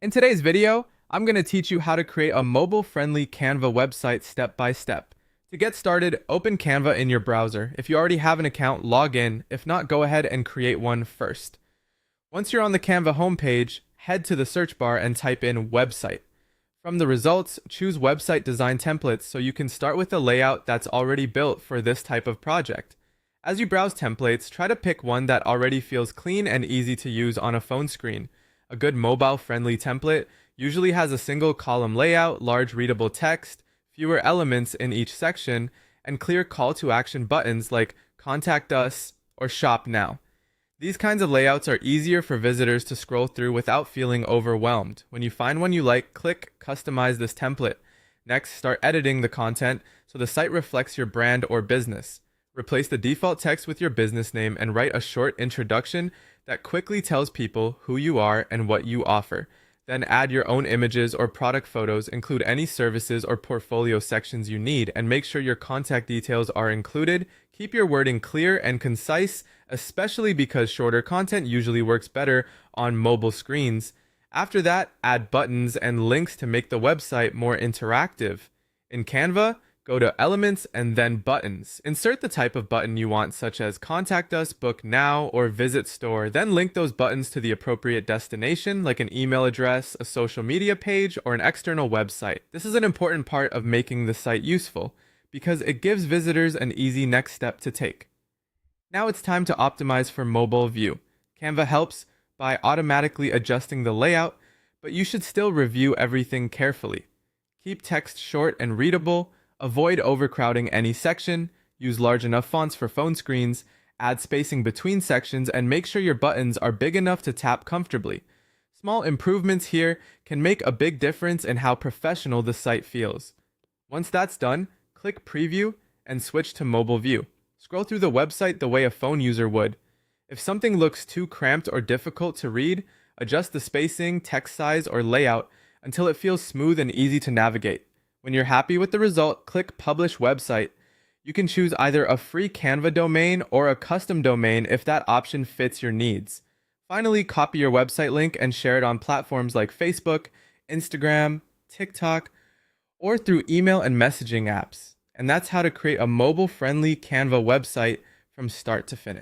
In today's video, I'm going to teach you how to create a mobile-friendly Canva website step by step. To get started, open Canva in your browser. If you already have an account, log in. If not, go ahead and create one first. Once you're on the Canva homepage, head to the search bar and type in website. From the results, choose website design templates so you can start with a layout that's already built for this type of project. As you browse templates, try to pick one that already feels clean and easy to use on a phone screen. A good mobile-friendly template usually has a single column layout, large readable text, fewer elements in each section, and clear call to action buttons like Contact Us or Shop Now. These kinds of layouts are easier for visitors to scroll through without feeling overwhelmed. When you find one you like, click Customize this template. Next, start editing the content so the site reflects your brand or business. Replace the default text with your business name and write a short introduction that quickly tells people who you are and what you offer. Then add your own images or product photos, include any services or portfolio sections you need, and make sure your contact details are included. Keep your wording clear and concise, especially because shorter content usually works better on mobile screens. After that, add buttons and links to make the website more interactive. In Canva, go to Elements and then Buttons. Insert the type of button you want, such as Contact Us, Book Now, or Visit Store. Then link those buttons to the appropriate destination, like an email address, a social media page, or an external website. This is an important part of making the site useful, because it gives visitors an easy next step to take. Now it's time to optimize for mobile view. Canva helps by automatically adjusting the layout, but you should still review everything carefully. Keep text short and readable. Avoid overcrowding any section, use large enough fonts for phone screens, add spacing between sections, and make sure your buttons are big enough to tap comfortably. Small improvements here can make a big difference in how professional the site feels. Once that's done, click Preview and switch to Mobile View. Scroll through the website the way a phone user would. If something looks too cramped or difficult to read, adjust the spacing, text size, or layout until it feels smooth and easy to navigate. When you're happy with the result, click Publish Website. You can choose either a free Canva domain or a custom domain if that option fits your needs. Finally, copy your website link and share it on platforms like Facebook, Instagram, TikTok, or through email and messaging apps. And that's how to create a mobile-friendly Canva website from start to finish.